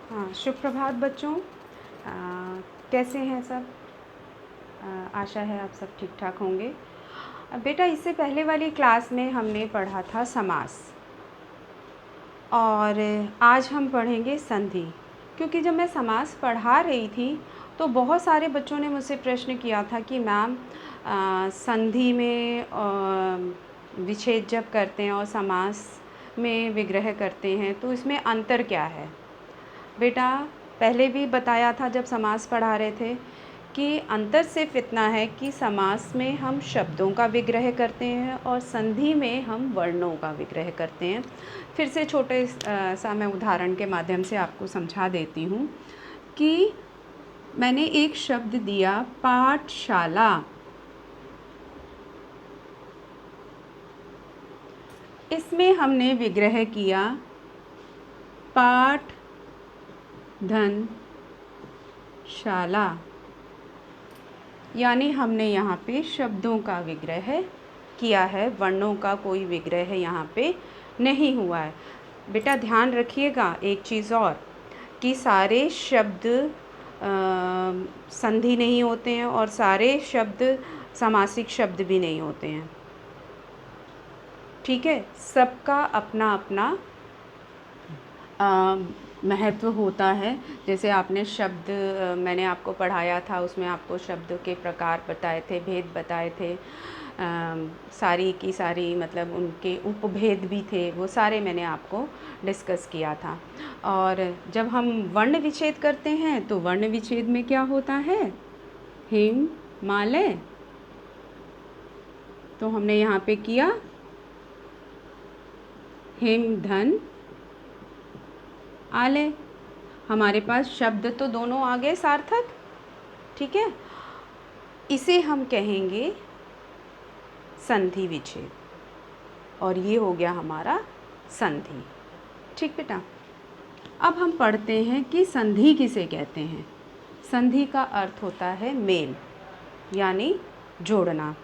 हाँ, शुभ प्रभात बच्चों। कैसे हैं सब? आशा है आप सब ठीक ठाक होंगे। बेटा, इससे पहले वाली क्लास में हमने पढ़ा था समास, और आज हम पढ़ेंगे संधि। क्योंकि जब मैं समास पढ़ा रही थी तो बहुत सारे बच्चों ने मुझसे प्रश्न किया था कि मैम, संधि में विच्छेद जब करते हैं और समास में विग्रह करते हैं तो इसमें अंतर क्या है। बेटा, पहले भी बताया था जब समास पढ़ा रहे थे कि अंतर सिर्फ इतना है कि समास में हम शब्दों का विग्रह करते हैं और संधि में हम वर्णों का विग्रह करते हैं। फिर से छोटे सा मैं उदाहरण के माध्यम से आपको समझा देती हूँ कि मैंने एक शब्द दिया पाठशाला। इसमें हमने विग्रह किया पाठ धन शाला, यानी हमने यहाँ पे शब्दों का विग्रह किया है, वर्णों का कोई विग्रह यहाँ पे नहीं हुआ है। बेटा ध्यान रखिएगा एक चीज़ और, कि सारे शब्द संधि नहीं होते हैं और सारे शब्द समासिक शब्द भी नहीं होते हैं। ठीक है, सबका अपना अपना महत्व होता है। जैसे आपने शब्द मैंने आपको पढ़ाया था, उसमें आपको शब्द के प्रकार बताए थे, भेद बताए थे, सारी की सारी मतलब उनके उपभेद भी थे, वो सारे मैंने आपको डिस्कस किया था। और जब हम वर्ण विच्छेद करते हैं तो वर्ण विच्छेद में क्या होता है, हिम मालय। तो हमने यहाँ पे किया हिम धन आलय। हमारे पास शब्द तो दोनों आ गए सार्थक। ठीक है, इसे हम कहेंगे संधि विच्छेद, और ये हो गया हमारा संधि। ठीक बेटा, अब हम पढ़ते हैं कि संधि किसे कहते हैं। संधि का अर्थ होता है मेल, यानी जोड़ना।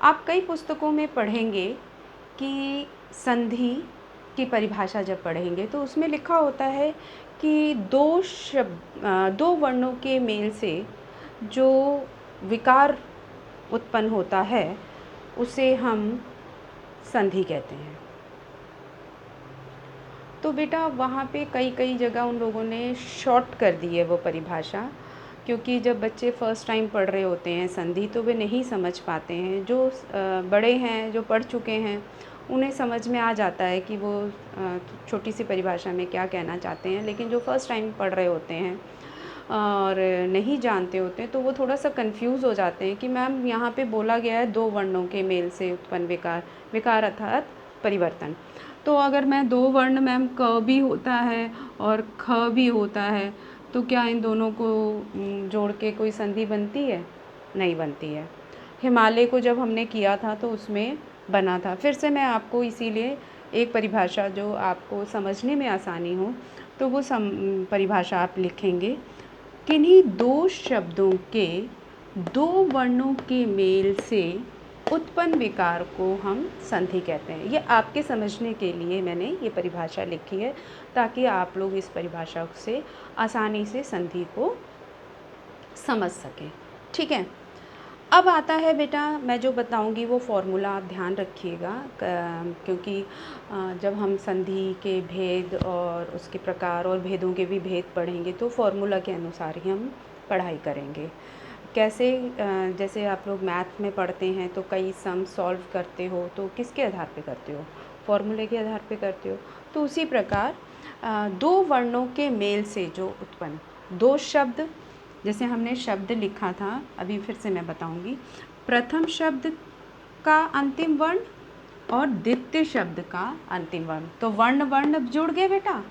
आप कई पुस्तकों में पढ़ेंगे कि संधि की परिभाषा जब पढ़ेंगे तो उसमें लिखा होता है कि दो वर्णों के मेल से जो विकार उत्पन्न होता है उसे हम संधि कहते हैं। तो बेटा वहाँ पे कई जगह उन लोगों ने शॉर्ट कर दी है वो परिभाषा, क्योंकि जब बच्चे फ़र्स्ट टाइम पढ़ रहे होते हैं संधि तो वे नहीं समझ पाते हैं। जो बड़े हैं, जो पढ़ चुके हैं, उन्हें समझ में आ जाता है कि वो छोटी सी परिभाषा में क्या कहना चाहते हैं। लेकिन जो फ़र्स्ट टाइम पढ़ रहे होते हैं और नहीं जानते होते हैं तो वो थोड़ा सा कंफ्यूज हो जाते हैं कि मैम यहाँ पे बोला गया है दो वर्णों के मेल से उत्पन्न विकार, विकार अर्थात परिवर्तन। तो अगर मैं दो वर्ण मैम क भी होता है और ख भी होता है तो क्या इन दोनों को जोड़ के कोई संधि बनती है? नहीं बनती है। हिमालय को जब हमने किया था तो उसमें बना था। फिर से मैं आपको इसीलिए एक परिभाषा जो आपको समझने में आसानी हो तो वो परिभाषा आप लिखेंगे। किन्हीं दो शब्दों के दो वर्णों के मेल से उत्पन्न विकार को हम संधि कहते हैं। ये आपके समझने के लिए मैंने ये परिभाषा लिखी है ताकि आप लोग इस परिभाषा से आसानी से संधि को समझ सकें। ठीक है, अब आता है बेटा, मैं जो बताऊंगी वो फॉर्मूला आप ध्यान रखिएगा, क्योंकि जब हम संधि के भेद और उसके प्रकार और भेदों के भी भेद पढ़ेंगे तो फॉर्मूला के अनुसार ही हम पढ़ाई करेंगे। कैसे? जैसे आप लोग मैथ में पढ़ते हैं तो कई सम सॉल्व करते हो तो किसके आधार पे करते हो? फॉर्मूले के आधार पे करते हो। तो उसी प्रकार दो वर्णों के मेल से जो उत्पन्न दो शब्द, जैसे हमने शब्द लिखा था, अभी फिर से मैं बताऊंगी। प्रथम शब्द का अंतिम वर्ण और द्वितीय शब्द का अंतिम वर्ण, तो वर्ण वर्ण जुड़ गए बेटा,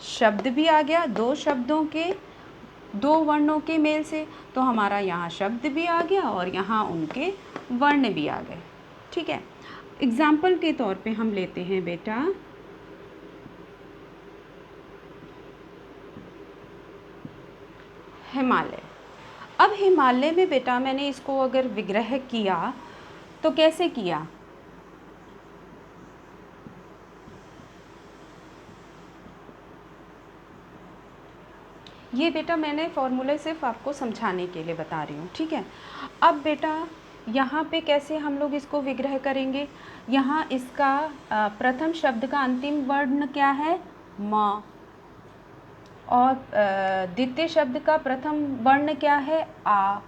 शब्द भी आ गया दो शब्दों के दो वर्णों के मेल से, तो हमारा यहाँ शब्द भी आ गया और यहाँ उनके वर्ण भी आ गए। ठीक है, एग्जाम्पल के तौर पे हम लेते हैं बेटा हिमालय। अब हिमालय में बेटा मैंने इसको अगर विग्रह किया तो कैसे किया? ये बेटा मैंने फॉर्मूले सिर्फ आपको समझाने के लिए बता रही हूँ, ठीक है। अब बेटा यहाँ पे कैसे हम लोग इसको विग्रह करेंगे। यहाँ इसका प्रथम शब्द का अंतिम वर्ण क्या है, म, और द्वितीय शब्द का प्रथम वर्ण क्या है, आ,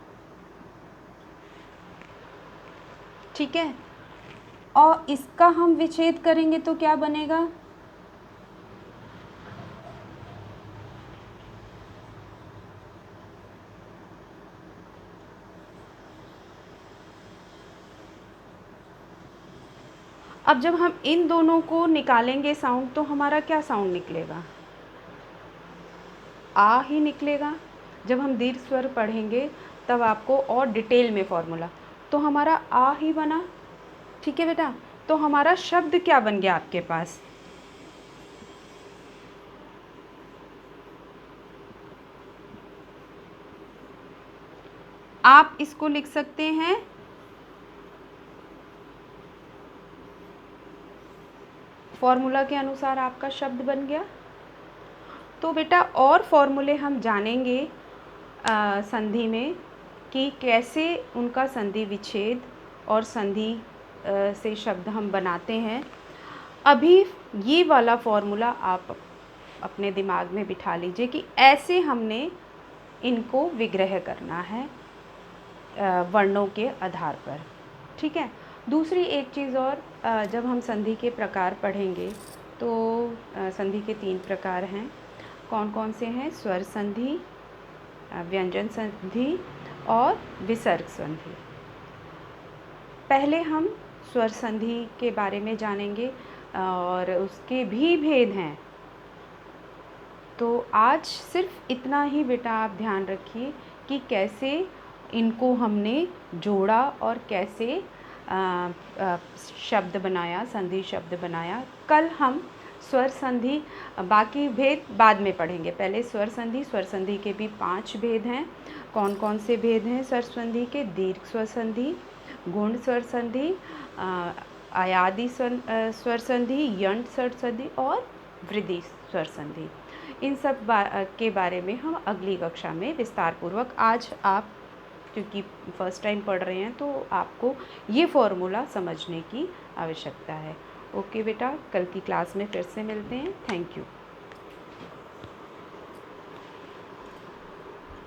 ठीक है। और इसका हम विच्छेद करेंगे तो क्या बनेगा, अब जब हम इन दोनों को निकालेंगे साउंड तो हमारा क्या साउंड निकलेगा, आ ही निकलेगा। जब हम दीर्घ स्वर पढ़ेंगे तब आपको और डिटेल में फॉर्मूला, तो हमारा आ ही बना, ठीक है बेटा। तो हमारा शब्द क्या बन गया आपके पास, आप इसको लिख सकते हैं फॉर्मूला के अनुसार आपका शब्द बन गया। तो बेटा और फॉर्मूले हम जानेंगे संधि में कि कैसे उनका संधि विच्छेद और संधि से शब्द हम बनाते हैं। अभी ये वाला फॉर्मूला आप अपने दिमाग में बिठा लीजिए कि ऐसे हमने इनको विग्रह करना है वर्णों के आधार पर, ठीक है। दूसरी एक चीज़ और, जब हम संधि के प्रकार पढ़ेंगे तो संधि के 3 प्रकार हैं। कौन कौन से हैं, स्वर संधि, व्यंजन संधि और विसर्ग संधि। पहले हम स्वर संधि के बारे में जानेंगे और उसके भी भेद हैं। तो आज सिर्फ इतना ही बेटा आप ध्यान रखिए कि कैसे इनको हमने जोड़ा और कैसे शब्द बनाया, संधि शब्द बनाया। कल हम स्वर संधि, बाकी भेद बाद में पढ़ेंगे। पहले स्वर संधि के भी 5 भेद हैं। कौन कौन से भेद हैं स्वर संधि के, दीर्घ स्वर संधि, गुण स्वर संधि, आयादी स्वर संधि, यंट स्वर संधि और वृद्धि स्वर संधि। इन सब के बारे में हम अगली कक्षा में विस्तार पूर्वक, आज आप क्योंकि फर्स्ट टाइम पढ़ रहे हैं तो आपको ये फॉर्मूला समझने की आवश्यकता है। ओके बेटा, कल की क्लास में फिर से मिलते हैं। Thank you.